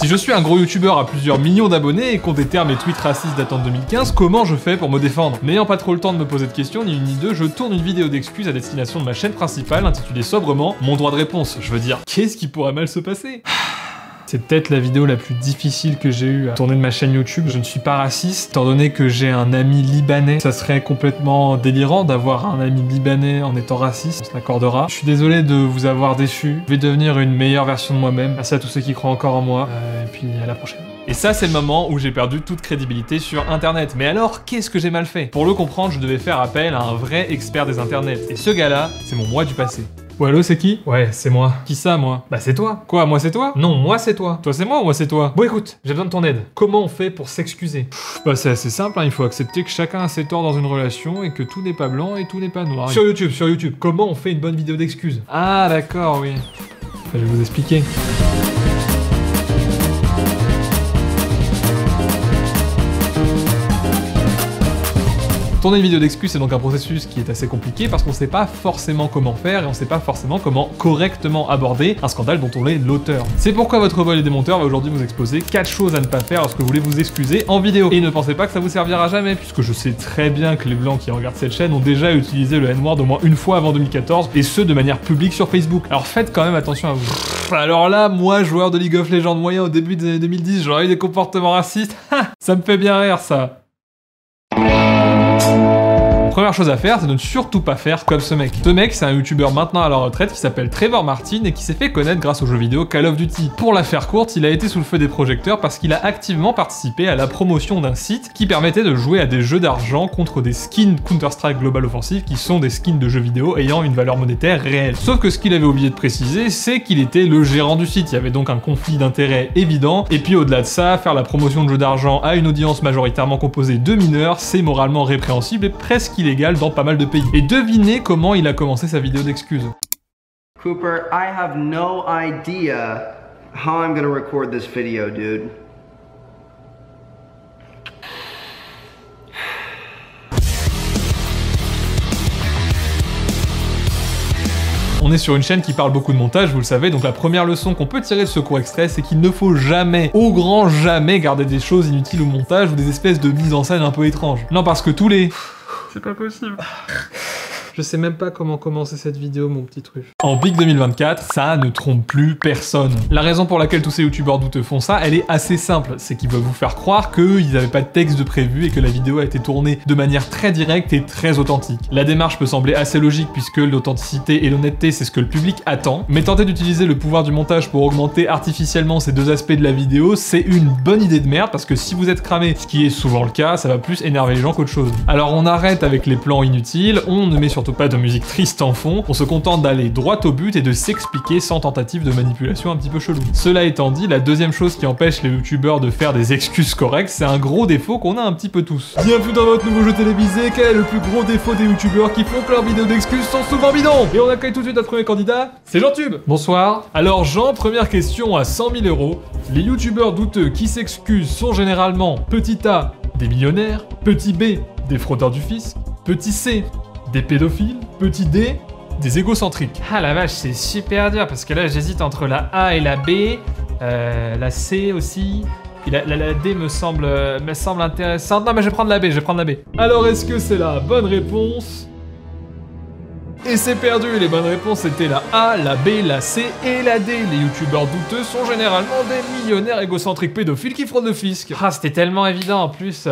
Si je suis un gros youtubeur à plusieurs millions d'abonnés et qu'on déterre mes tweets racistes datant de 2015, comment je fais pour me défendre? N'ayant pas trop le temps de me poser de questions, ni une ni deux, je tourne une vidéo d'excuses à destination de ma chaîne principale intitulée sobrement Mon droit de réponse. Je veux dire, qu'est-ce qui pourrait mal se passer? C'est peut-être la vidéo la plus difficile que j'ai eu à tourner de ma chaîne YouTube. Je ne suis pas raciste, étant donné que j'ai un ami libanais. Ça serait complètement délirant d'avoir un ami libanais en étant raciste, on se l'accordera. Je suis désolé de vous avoir déçu. Je vais devenir une meilleure version de moi-même. Merci à tous ceux qui croient encore en moi. Et puis à la prochaine. Et ça, c'est le moment où j'ai perdu toute crédibilité sur Internet. Mais alors, qu'est-ce que j'ai mal fait? Pour le comprendre, je devais faire appel à un vrai expert des internets. Et ce gars-là, c'est mon moi du passé. Ouais, allô, c'est qui? Ouais, c'est moi. Qui ça, moi? Bah, c'est toi. Quoi, moi, c'est toi? Non, moi, c'est toi. Toi, c'est moi ou moi, c'est toi? Bon, écoute, j'ai besoin de ton aide. Comment on fait pour s'excuser? Bah, c'est assez simple, hein. Il faut accepter que chacun a ses torts dans une relation et que tout n'est pas blanc et tout n'est pas noir. Sur YouTube, comment on fait une bonne vidéo d'excuses? Ah, d'accord, oui. Je vais vous expliquer. Tourner une vidéo d'excuses, c'est donc un processus qui est assez compliqué parce qu'on sait pas forcément comment faire et on sait pas forcément comment correctement aborder un scandale dont on est l'auteur. C'est pourquoi votre vol et démonteur va aujourd'hui vous exposer 4 choses à ne pas faire lorsque vous voulez vous excuser en vidéo. Et ne pensez pas que ça vous servira jamais, puisque je sais très bien que les blancs qui regardent cette chaîne ont déjà utilisé le N-word au moins une fois avant 2014, et ce de manière publique sur Facebook. Alors faites quand même attention à vous. Alors là, moi, joueur de League of Legends moyen au début des années 2010, j'aurais eu des comportements racistes. Ça me fait bien rire, ça. Première chose à faire, c'est de ne surtout pas faire comme ce mec. Ce mec, c'est un youtubeur maintenant à la retraite qui s'appelle Trevor Martin et qui s'est fait connaître grâce au jeu vidéo Call of Duty. Pour la faire courte, il a été sous le feu des projecteurs parce qu'il a activement participé à la promotion d'un site qui permettait de jouer à des jeux d'argent contre des skins Counter-Strike Global Offensive qui sont des skins de jeux vidéo ayant une valeur monétaire réelle. Sauf que ce qu'il avait oublié de préciser, c'est qu'il était le gérant du site. Il y avait donc un conflit d'intérêts évident. Et puis au-delà de ça, faire la promotion de jeux d'argent à une audience majoritairement composée de mineurs, c'est moralement répréhensible et presque illégal dans pas mal de pays. Et devinez comment il a commencé sa vidéo d'excuses. Cooper, I have no idea how I'm gonna record this video, dude. On est sur une chaîne qui parle beaucoup de montage, vous le savez, donc la première leçon qu'on peut tirer de ce court extrait, c'est qu'il ne faut jamais, au grand jamais, garder des choses inutiles au montage ou des espèces de mise en scène un peu étranges. Non, parce que tous les... C'est pas possible. Je sais même pas comment commencer cette vidéo, mon petit truc. En Big 2024, ça ne trompe plus personne. La raison pour laquelle tous ces youtubeurs douteux font ça, elle est assez simple. C'est qu'ils veulent vous faire croire qu'ils n'avaient pas de texte de prévu et que la vidéo a été tournée de manière très directe et très authentique. La démarche peut sembler assez logique puisque l'authenticité et l'honnêteté, c'est ce que le public attend. Mais tenter d'utiliser le pouvoir du montage pour augmenter artificiellement ces deux aspects de la vidéo, c'est une bonne idée de merde parce que si vous êtes cramé, ce qui est souvent le cas, ça va plus énerver les gens qu'autre chose. Alors on arrête avec les plans inutiles, on ne met surtout pas de musique triste en fond, on se contente d'aller droit au but et de s'expliquer sans tentative de manipulation un petit peu chelou. Cela étant dit, la deuxième chose qui empêche les youtubeurs de faire des excuses correctes, c'est un gros défaut qu'on a un petit peu tous. Bienvenue dans votre nouveau jeu télévisé, quel est le plus gros défaut des youtubeurs qui font que leurs vidéos d'excuses sont souvent bidons? Et on accueille tout de suite notre premier candidat, c'est JeanTube. Bonsoir. Alors Jean, première question à 100 000 €. Les youtubeurs douteux qui s'excusent sont généralement petit A, des millionnaires, petit B, des fraudeurs du fisc, petit C, des pédophiles, petit D, des égocentriques. Ah la vache, c'est super dur parce que là j'hésite entre la A et la B, la C aussi. Et la D me semble intéressante. Non mais je vais prendre la B, Alors est-ce que c'est la bonne réponse? Et c'est perdu, les bonnes réponses étaient la A, la B, la C et la D. Les youtubeurs douteux sont généralement des millionnaires égocentriques pédophiles qui fraudent le fisc. Ah c'était tellement évident en plus.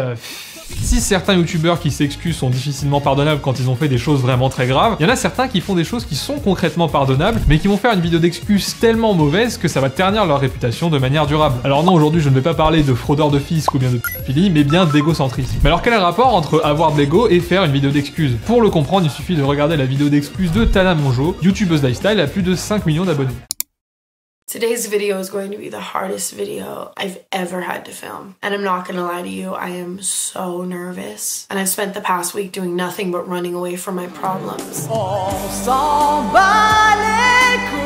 Si certains youtubeurs qui s'excusent sont difficilement pardonnables quand ils ont fait des choses vraiment très graves, il y en a certains qui font des choses qui sont concrètement pardonnables, mais qui vont faire une vidéo d'excuses tellement mauvaise que ça va ternir leur réputation de manière durable. Alors non, aujourd'hui je ne vais pas parler de fraudeurs de fisc ou bien de pédophilie, mais bien d'égocentrisme. Mais alors quel est le rapport entre avoir de l'ego et faire une vidéo d'excuses? Pour le comprendre, il suffit de regarder la vidéo d'excuses de Tana Mongeau, youtubeuse lifestyle à plus de 5 millions d'abonnés. Today's video is going to be the hardest video I've ever had to film. And I'm not gonna lie to you, I am so nervous. And I've spent the past week doing nothing but running away from my problems. On s'en bat les couilles.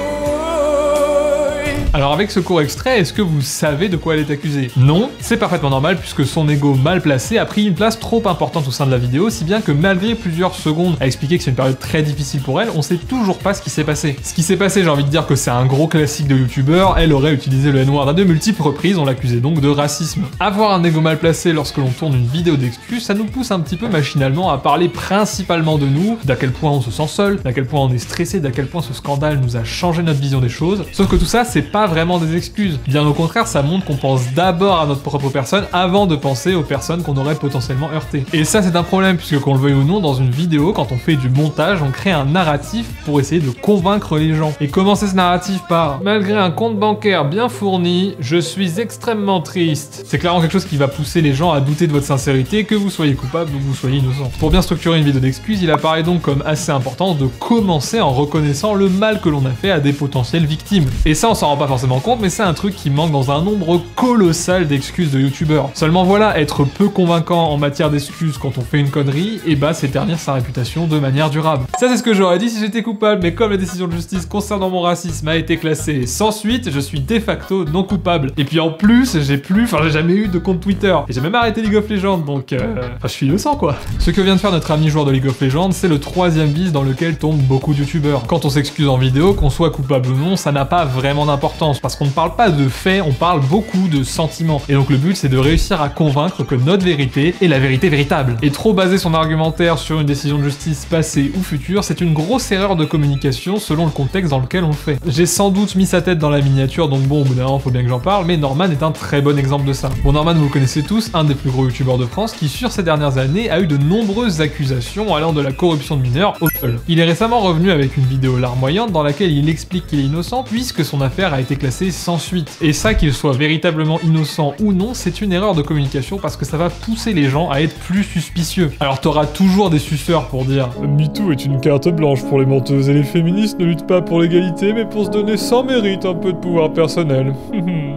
Alors avec ce court extrait, est-ce que vous savez de quoi elle est accusée? Non, c'est parfaitement normal puisque son ego mal placé a pris une place trop importante au sein de la vidéo, si bien que malgré plusieurs secondes à expliquer que c'est une période très difficile pour elle, on sait toujours pas ce qui s'est passé. Ce qui s'est passé, j'ai envie de dire que c'est un gros classique de youtubeur, elle aurait utilisé le N-word à de multiples reprises, on l'accusait donc de racisme. Avoir un ego mal placé lorsque l'on tourne une vidéo d'excuses, ça nous pousse un petit peu machinalement à parler principalement de nous, d'à quel point on se sent seul, d'à quel point on est stressé, d'à quel point ce scandale nous a changé notre vision des choses. Sauf que tout ça, c'est pas vraiment des excuses. Bien au contraire, ça montre qu'on pense d'abord à notre propre personne avant de penser aux personnes qu'on aurait potentiellement heurtées. Et ça, c'est un problème, puisque qu'on le veuille ou non, dans une vidéo, quand on fait du montage, on crée un narratif pour essayer de convaincre les gens. Et commencer ce narratif par « Malgré un compte bancaire bien fourni, je suis extrêmement triste ». C'est clairement quelque chose qui va pousser les gens à douter de votre sincérité, que vous soyez coupable ou que vous soyez innocent. Pour bien structurer une vidéo d'excuses, il apparaît donc comme assez important de commencer en reconnaissant le mal que l'on a fait à des potentielles victimes. Et ça, on s'en rend pas forcément compte, mais c'est un truc qui manque dans un nombre colossal d'excuses de youtubeurs. Seulement voilà, être peu convaincant en matière d'excuses quand on fait une connerie, et bah c'est ternir sa réputation de manière durable. Ça c'est ce que j'aurais dit si j'étais coupable, mais comme la décision de justice concernant mon racisme a été classée sans suite, je suis de facto non coupable. Et puis en plus, j'ai jamais eu de compte Twitter. Et j'ai même arrêté League of Legends, donc je suis innocent quoi. Ce que vient de faire notre ami joueur de League of Legends, c'est le troisième vice dans lequel tombent beaucoup de youtubeurs. Quand on s'excuse en vidéo, qu'on soit coupable ou non, ça n'a pas vraiment d'importance, parce qu'on ne parle pas de faits, on parle beaucoup de sentiments. Et donc le but c'est de réussir à convaincre que notre vérité est la vérité véritable. Et trop baser son argumentaire sur une décision de justice passée ou future, c'est une grosse erreur de communication selon le contexte dans lequel on le fait. J'ai sans doute mis sa tête dans la miniature, donc bon, au bout d'un moment, faut bien que j'en parle, mais Norman est un très bon exemple de ça. Bon, Norman, vous le connaissez tous, un des plus gros youtubeurs de France, qui sur ces dernières années a eu de nombreuses accusations allant de la corruption de mineurs au viol. Il est récemment revenu avec une vidéo larmoyante dans laquelle il explique qu'il est innocent puisque son affaire a été classée sans suite. Et ça, qu'il soit véritablement innocent ou non, c'est une erreur de communication parce que ça va pousser les gens à être plus suspicieux. Alors t'auras toujours des suceurs pour dire « MeToo est une carte blanche pour les menteuses et les féministes ne luttent pas pour l'égalité mais pour se donner sans mérite un peu de pouvoir personnel.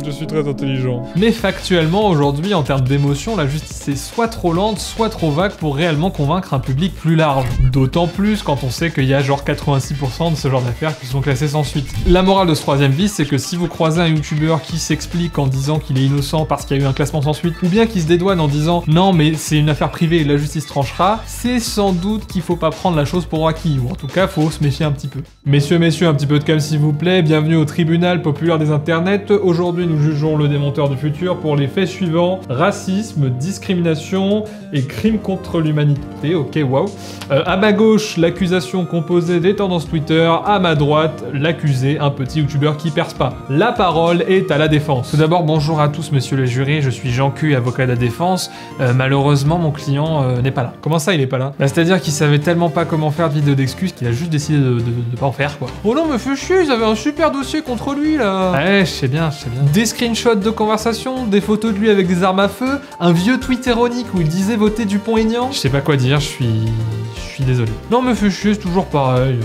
Je suis très intelligent. » Mais factuellement, aujourd'hui, en termes d'émotion, la justice est soit trop lente, soit trop vague pour réellement convaincre un public plus large. D'autant plus quand on sait qu'il y a genre 86% de ce genre d'affaires qui sont classées sans suite. La morale de ce troisième vice, c'est que si vous croisez un youtubeur qui s'explique en disant qu'il est innocent parce qu'il y a eu un classement sans suite, ou bien qui se dédouane en disant « Non mais c'est une affaire privée, la justice tranchera », c'est sans doute qu'il faut pas prendre la chose pour acquis, ou en tout cas faut se méfier un petit peu. Messieurs, un petit peu de calme s'il vous plaît, bienvenue au tribunal populaire des internets. Aujourd'hui nous jugeons le démenteur du futur pour les faits suivants: racisme, discrimination et crime contre l'humanité. Ok, waouh. À ma gauche, l'accusation composée des tendances Twitter, à ma droite, l'accusé, un petit youtubeur qui perce pas. La parole est à la défense. Tout d'abord, bonjour à tous messieurs les jurés, je suis Jean Q, avocat de la défense. Malheureusement, mon client n'est pas là. Comment ça, il est pas là? C'est-à-dire qu'il savait tellement pas comment faire de vidéo d'excuses qu'il a juste décidé de pas en faire, quoi. Oh non, me fait chier, ils avaient un super dossier contre lui, là. Ouais, je sais bien. Des screenshots de conversation, des photos de lui avec des armes à feu, un vieux tweet ironique où il disait voter Dupont-Aignan. Je sais pas quoi dire, je suis désolé. Non, me fait chier, c'est toujours pareil.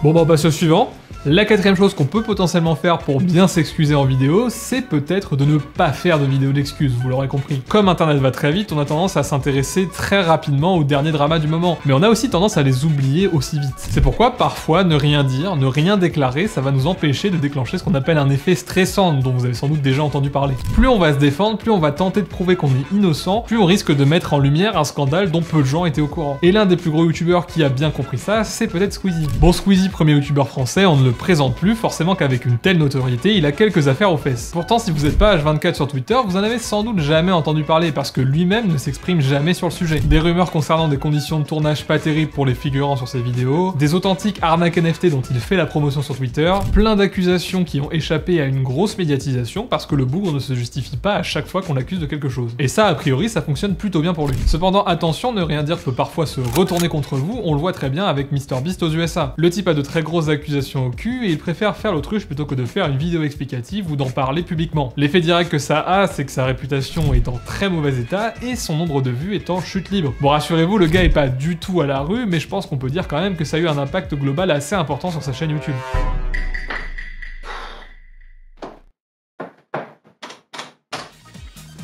Bon, bah on passe au suivant. La quatrième chose qu'on peut potentiellement faire pour bien s'excuser en vidéo, c'est peut-être de ne pas faire de vidéo d'excuses, vous l'aurez compris. Comme internet va très vite, on a tendance à s'intéresser très rapidement aux derniers dramas du moment, mais on a aussi tendance à les oublier aussi vite. C'est pourquoi parfois ne rien dire, ne rien déclarer, ça va nous empêcher de déclencher ce qu'on appelle un effet stressant, dont vous avez sans doute déjà entendu parler. Plus on va se défendre, plus on va tenter de prouver qu'on est innocent, plus on risque de mettre en lumière un scandale dont peu de gens étaient au courant. Et l'un des plus gros youtubeurs qui a bien compris ça, c'est peut-être Squeezie. Bon, Squeezie, premier youtubeur français, on ne le présente plus, forcément qu'avec une telle notoriété, il a quelques affaires aux fesses. Pourtant, si vous n'êtes pas H24 sur Twitter, vous en avez sans doute jamais entendu parler, parce que lui-même ne s'exprime jamais sur le sujet. Des rumeurs concernant des conditions de tournage pas terribles pour les figurants sur ses vidéos, des authentiques arnaques NFT dont il fait la promotion sur Twitter, plein d'accusations qui ont échappé à une grosse médiatisation, parce que le bougre ne se justifie pas à chaque fois qu'on l'accuse de quelque chose. Et ça, a priori, ça fonctionne plutôt bien pour lui. Cependant, attention, ne rien dire peut parfois se retourner contre vous, on le voit très bien avec MrBeast aux USA. Le type a de très grosses accusations au cul, et il préfère faire l'autruche plutôt que de faire une vidéo explicative ou d'en parler publiquement. L'effet direct que ça a, c'est que sa réputation est en très mauvais état et son nombre de vues est en chute libre. Bon, rassurez-vous, le gars est pas du tout à la rue, mais je pense qu'on peut dire quand même que ça a eu un impact global assez important sur sa chaîne YouTube.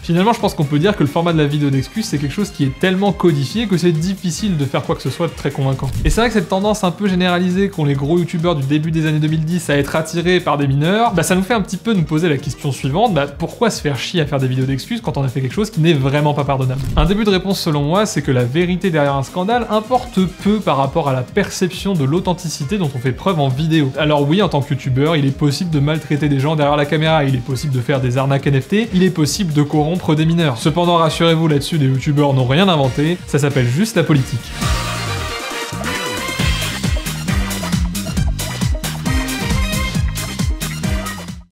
Finalement, je pense qu'on peut dire que le format de la vidéo d'excuse, c'est quelque chose qui est tellement codifié que c'est difficile de faire quoi que ce soit de très convaincant. Et c'est vrai que cette tendance un peu généralisée qu'ont les gros youtubeurs du début des années 2010 à être attirés par des mineurs, bah ça nous fait un petit peu nous poser la question suivante, bah pourquoi se faire chier à faire des vidéos d'excuses quand on a fait quelque chose qui n'est vraiment pas pardonnable? Un début de réponse selon moi, c'est que la vérité derrière un scandale importe peu par rapport à la perception de l'authenticité dont on fait preuve en vidéo. Alors oui, en tant que youtubeur, il est possible de maltraiter des gens derrière la caméra, il est possible de faire des arnaques NFT, il est possible de corrompre des mineurs. Cependant, rassurez-vous là-dessus, les youtubeurs n'ont rien inventé, ça s'appelle juste la politique.